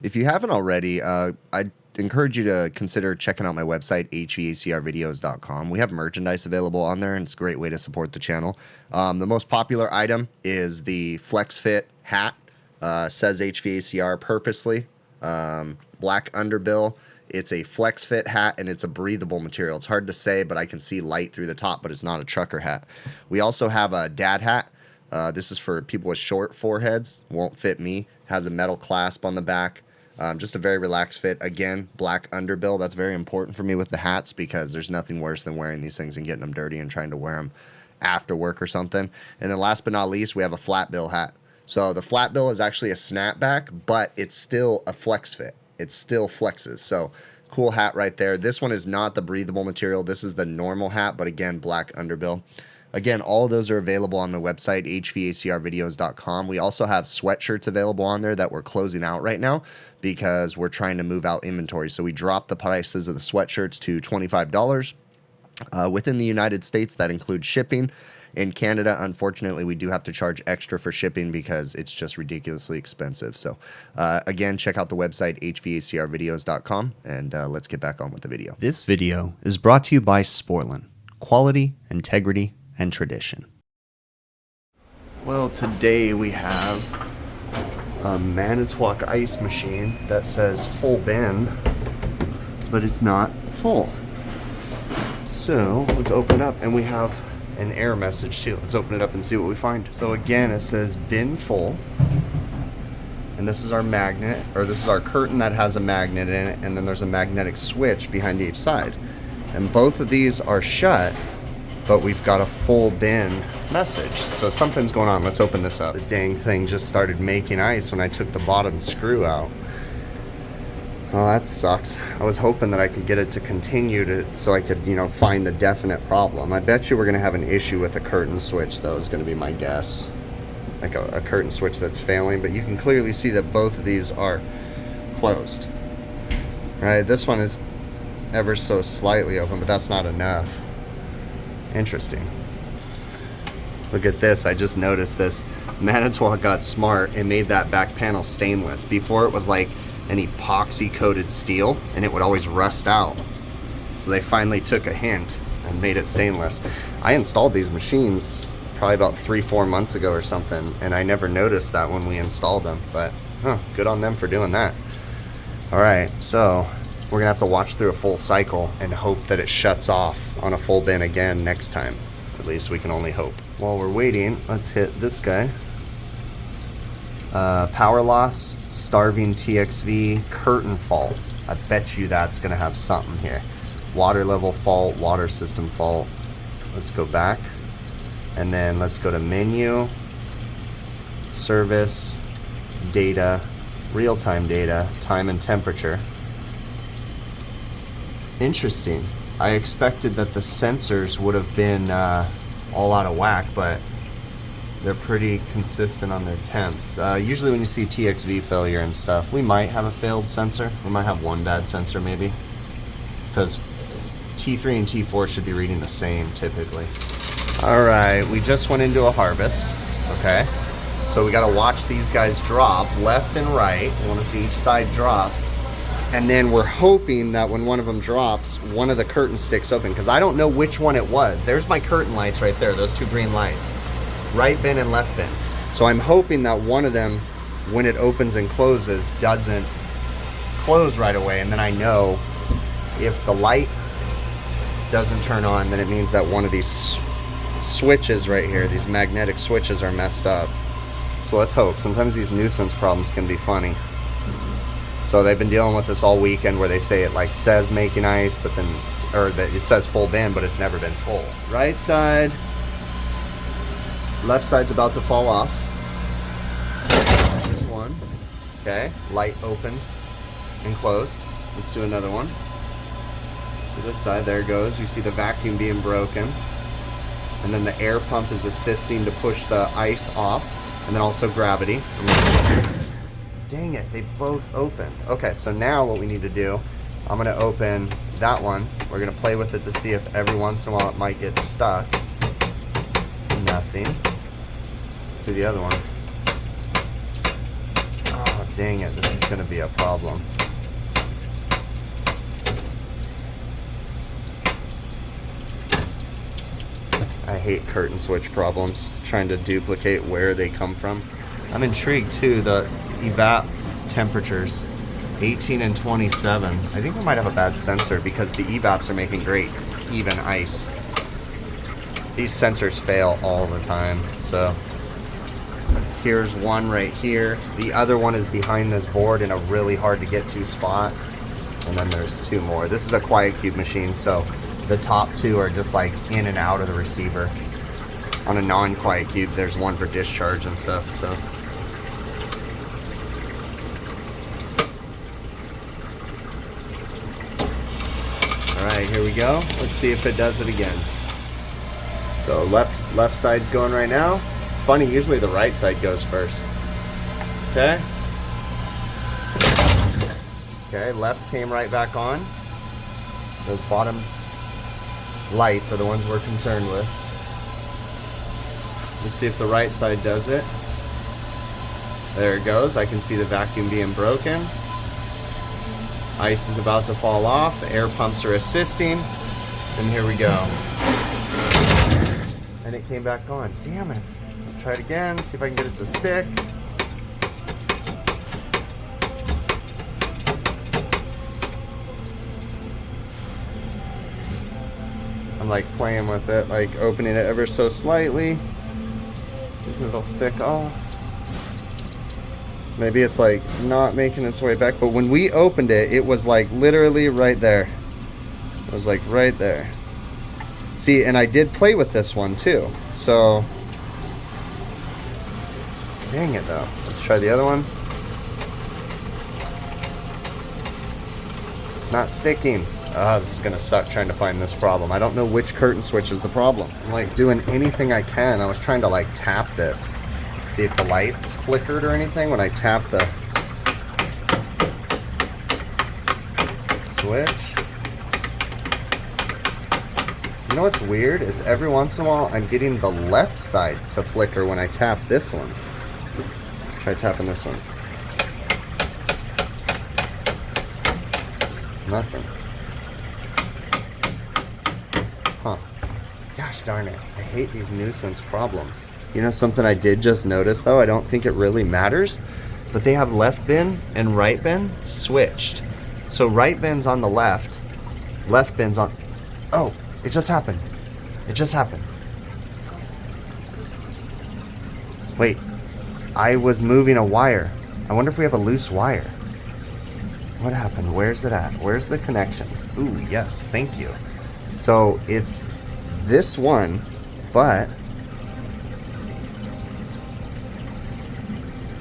If you haven't already, I'd encourage you to consider checking out my website, HVACRvideos.com. We have merchandise available on there, and it's a great way to support the channel. The most popular item is the Flex Fit hat. Says HVACR purposely. Black underbill. It's a Flex Fit hat, and it's a breathable material. It's hard to say, but I can see light through the top, but it's not a trucker hat. We also have a dad hat. This is for people with short foreheads. Won't fit me. Has a metal clasp on the back. Just a very relaxed fit. Again, black underbill. That's very important for me with the hats because there's nothing worse than wearing these things and getting them dirty and trying to wear them after work or something. And then last but not least, we have a flat bill hat. So the flat bill is actually a snapback, but it's still a flex fit. It still flexes. So cool hat right there. This one is not the breathable material. This is the normal hat, but again, black underbill. Again, all of those are available on my website, HVACRvideos.com. We also have sweatshirts available on there that we're closing out right now because we're trying to move out inventory. So we dropped the prices of the sweatshirts to $25. Within the United States, that includes shipping. In Canada, unfortunately, we do have to charge extra for shipping because it's just ridiculously expensive. So again, check out the website, HVACRvideos.com, and let's get back on with the video. This video is brought to you by Sportland. Quality, integrity, and tradition. Well, today we have a Manitowoc Ice machine that says full bin, but it's not full. So let's open it up, and we have an error message too. Let's open it up and see what we find. So again, it says bin full, and this is our magnet, or this is our curtain that has a magnet in it, and then there's a magnetic switch behind each side. And both of these are shut, but we've got a full bin message. So something's going on. Let's open this up. The dang thing just started making ice when I took the bottom screw out. Well, that sucks. I was hoping that I could get it to continue to, so I could, find the definite problem. I bet you we're gonna have an issue with the curtain switch though, is gonna be my guess. Like a curtain switch that's failing, but you can clearly see that both of these are closed. Right, this one is ever so slightly open, but that's not enough. Interesting. Look at this. I just noticed this. Manitowoc got smart and made that back panel stainless. Before it was like an epoxy coated steel and it would always rust out. So they finally took a hint and made it stainless. I installed these machines probably about 3-4 months ago or something, and I never noticed that when we installed them, but good on them for doing that. All right, so we're gonna have to watch through a full cycle and hope that it shuts off on a full bin again next time. At least we can only hope. While we're waiting, let's hit this guy. Power loss, starving TXV, curtain fault. I bet you that's gonna have something here. Water level fault, water system fault. Let's go back. And then let's go to menu, service, data, real-time data, time and temperature. Interesting. I expected that the sensors would have been all out of whack, but they're pretty consistent on their temps. Usually when you see TXV failure and stuff, we might have a failed sensor. We might have one bad sensor maybe, because T3 and T4 should be reading the same typically. All right, we just went into a harvest, okay? So we gotta watch these guys drop left and right. We wanna see each side drop. And then we're hoping that when one of them drops, one of the curtain sticks open, because I don't know which one it was. There's my curtain lights right there, those two green lights. Right bin and left bin. So I'm hoping that one of them, when it opens and closes, doesn't close right away. And then I know if the light doesn't turn on, then it means that one of these switches right here, these magnetic switches, are messed up. So let's hope. Sometimes these nuisance problems can be funny. So they've been dealing with this all weekend, where they say it like says making ice, but then, or that it says full bin, but it's never been full. Right side, left side's about to fall off. This one, okay, light open and closed. Let's do another one. So this side, there it goes. You see the vacuum being broken. And then the air pump is assisting to push the ice off, and then also gravity. Dang it, they both opened. Okay, so now what we need to do, I'm gonna open that one. We're gonna play with it to see if every once in a while it might get stuck. Nothing. Let's do the other one. Oh, dang it, this is gonna be a problem. I hate curtain switch problems, trying to duplicate where they come from. I'm intrigued too, the evap temperatures, 18 and 27. I think we might have a bad sensor because the evaps are making great even ice. These sensors fail all the time, so here's one right here. The other one is behind this board in a really hard to get to spot. And then there's two more. This is a quiet cube machine, so the top two are just like in and out of the receiver. On a non-quiet cube, there's one for discharge and stuff, so. All right, here we go. Let's see if it does it again. So left side's going right now. It's funny, usually the right side goes first. Okay. Okay, left came right back on. Those bottom lights are the ones we're concerned with. Let's see if the right side does it. There it goes. I can see the vacuum being broken. Ice is about to fall off. The air pumps are assisting. And here we go. And it came back on. Damn it. I'll try it again, see if I can get it to stick. I'm like playing with it, like opening it ever so slightly. It'll stick off. Maybe it's like not making its way back, but when we opened it, it was like literally right there. It was like right there. See, and I did play with this one too, so. Dang it though. Let's try the other one. It's not sticking. This is gonna suck trying to find this problem. I don't know which curtain switch is the problem. I'm like doing anything I can. I was trying to like tap this. See if the lights flickered or anything when I tapped the switch. You know what's weird is every once in a while I'm getting the left side to flicker when I tap this one. Try tapping this one. Nothing. Huh. Gosh darn it. I hate these nuisance problems. You know something I did just notice though? I don't think it really matters, but they have left bin and right bin switched. So right bin's on the left bin's on... Oh, it just happened. It just happened. Wait, I was moving a wire. I wonder if we have a loose wire. What happened? Where's it at? Where's the connections? Ooh, yes, thank you. So it's this one, but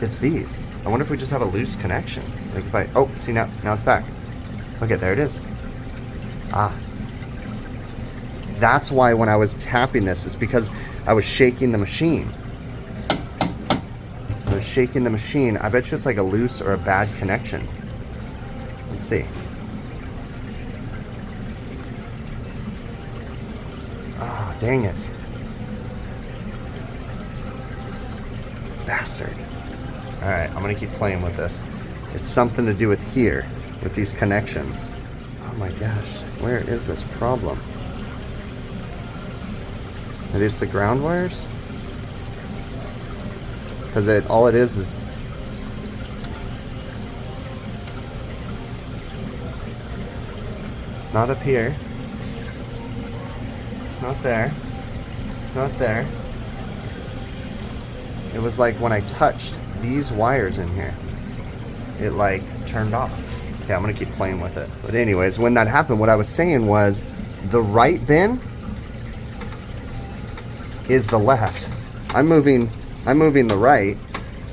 it's these. I wonder if we just have a loose connection. Like if I, oh, see now it's back. Okay, there it is. Ah. That's why when I was tapping this, it's because I was shaking the machine. I was shaking the machine. I bet you it's like a loose or a bad connection. Let's see. Oh, dang it. Bastard. Alright, I'm gonna keep playing with this. It's something to do with here, with these connections. Oh my gosh, where is this problem? Maybe it's the ground wires? Because all it is it's not up here. Not there. Not there. It was like when I touched these wires in here, it like turned off. Okay, I'm gonna keep playing with it. But anyways, when that happened, what I was saying was the right bin is the left. I'm moving the right,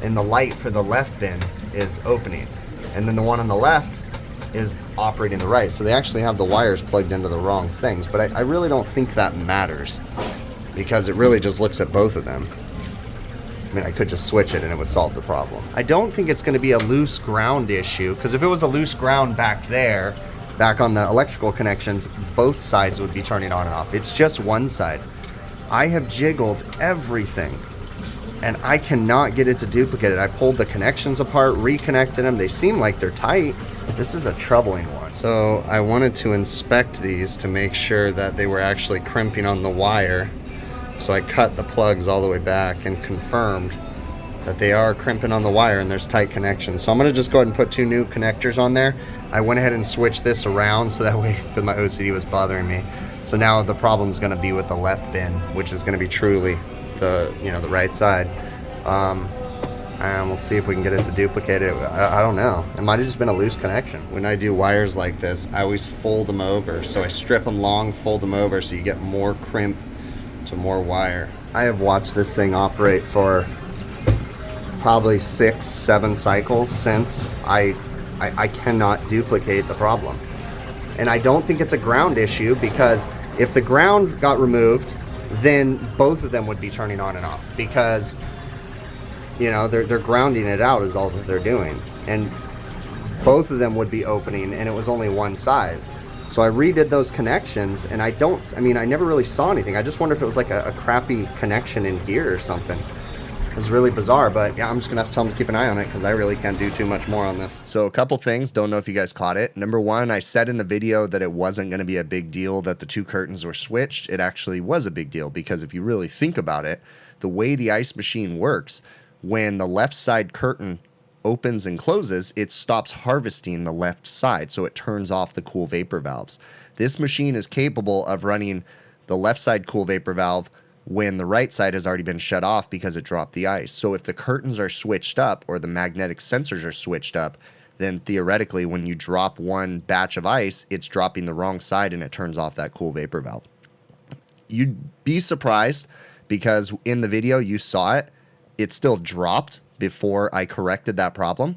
and the light for the left bin is opening. And then the one on the left is operating the right. So they actually have the wires plugged into the wrong things. But I really don't think that matters, because it really just looks at both of them. I mean, I could just switch it and it would solve the problem. I don't think it's gonna be a loose ground issue, because if it was a loose ground back there, back on the electrical connections, both sides would be turning on and off. It's just one side. I have jiggled everything and I cannot get it to duplicate it. I pulled the connections apart, reconnected them. They seem like they're tight. This is a troubling one. So I wanted to inspect these to make sure that they were actually crimping on the wire. So I cut the plugs all the way back and confirmed that they are crimping on the wire and there's tight connections. So I'm gonna just go ahead and put 2 new connectors on there. I went ahead and switched this around so that way, because my OCD was bothering me. So now the problem's gonna be with the left bin, which is gonna be truly the right side. And we'll see if we can get it to duplicate it. I don't know. It might have just been a loose connection. When I do wires like this, I always fold them over. So I strip them long, fold them over, so you get more crimp to more wire. I have watched this thing operate for probably 6-7 cycles since I cannot duplicate the problem. And I don't think it's a ground issue, because if the ground got removed, then both of them would be turning on and off, because they're grounding it out is all that they're doing, and both of them would be opening, and it was only one side. So I redid those connections, and I never really saw anything. I just wonder if it was like a crappy connection in here or something. It was really bizarre, but yeah, I'm just gonna have to tell them to keep an eye on it, because I really can't do too much more on this. So a couple things, don't know if you guys caught it. Number one, I said in the video that it wasn't gonna be a big deal that the 2 curtains were switched. It actually was a big deal, because if you really think about it, the way the ice machine works, when the left side curtain opens and closes, it stops harvesting the left side, so it turns off the cool vapor valves. This machine is capable of running the left side cool vapor valve when the right side has already been shut off because it dropped the ice. So if the curtains are switched up or the magnetic sensors are switched up, then theoretically when you drop one batch of ice, it's dropping the wrong side and it turns off that cool vapor valve. You'd be surprised, because in the video you saw it still dropped before I corrected that problem.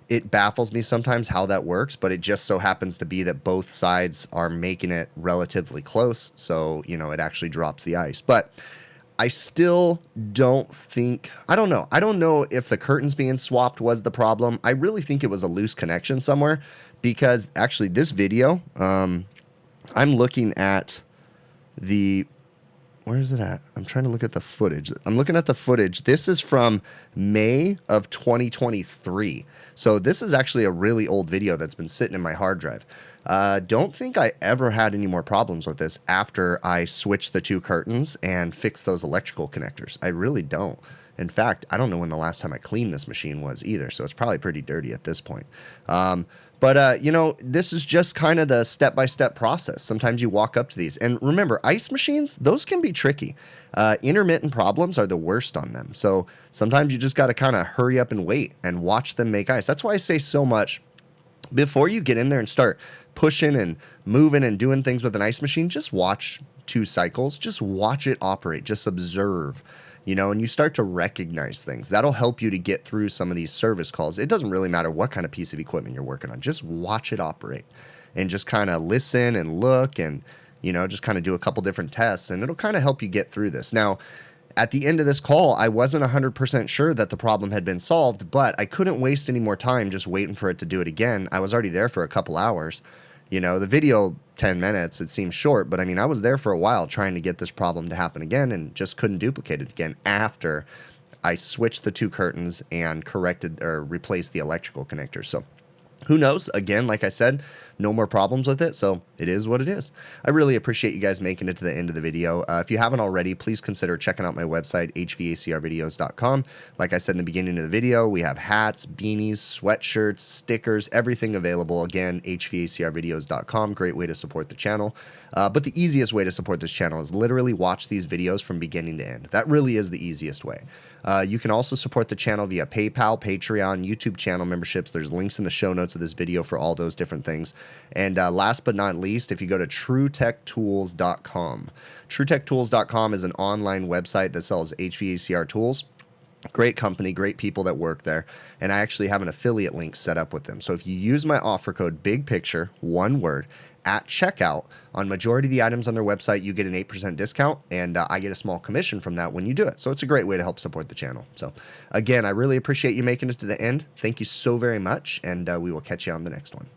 It baffles me sometimes how that works, but it just so happens to be that both sides are making it relatively close, so it actually drops the ice. But I still don't think, I don't know if the curtains being swapped was the problem. I really think it was a loose connection somewhere, because actually this video, I'm looking at where is it at? I'm trying to look at the footage. I'm looking at the footage. This is from May of 2023. So this is actually a really old video that's been sitting in my hard drive. Don't think I ever had any more problems with this after I switched the 2 curtains and fixed those electrical connectors. I really don't. In fact, I don't know when the last time I cleaned this machine was either, so it's probably pretty dirty at this point. But this is just kind of the step-by-step process. Sometimes you walk up to these. And remember, ice machines, those can be tricky. Intermittent problems are the worst on them. So sometimes you just got to kind of hurry up and wait and watch them make ice. That's why I say so much, before you get in there and start pushing and moving and doing things with an ice machine, just watch 2 cycles. Just watch it operate. Just observe. And you start to recognize things. That'll help you to get through some of these service calls. It doesn't really matter what kind of piece of equipment you're working on. Just watch it operate and just kind of listen and look and, just kind of do a couple different tests, and it'll kind of help you get through this. Now, at the end of this call, I wasn't 100% sure that the problem had been solved, but I couldn't waste any more time just waiting for it to do it again. I was already there for a couple hours. The video, 10 minutes, it seems short, but I was there for a while trying to get this problem to happen again and just couldn't duplicate it again after I switched the 2 curtains and corrected or replaced the electrical connectors. So who knows? Again, like I said, no more problems with it, so it is what it is. I really appreciate you guys making it to the end of the video. If you haven't already, please consider checking out my website, hvacrvideos.com. Like I said in the beginning of the video, we have hats, beanies, sweatshirts, stickers, everything available. Again, hvacrvideos.com. Great way to support the channel. But the easiest way to support this channel is literally watch these videos from beginning to end. That really is the easiest way. You can also support the channel via PayPal, Patreon, YouTube channel memberships. There's links in the show notes of this video for all those different things. And last but not least, if you go to TrueTechTools.com. TrueTechTools.com is an online website that sells HVACR tools. Great company, great people that work there, and I actually have an affiliate link set up with them. So if you use my offer code BIGPICTURE, one word, at checkout, on majority of the items on their website, you get an 8% discount, and I get a small commission from that when you do it. So it's a great way to help support the channel. So again, I really appreciate you making it to the end. Thank you so very much, and we will catch you on the next one.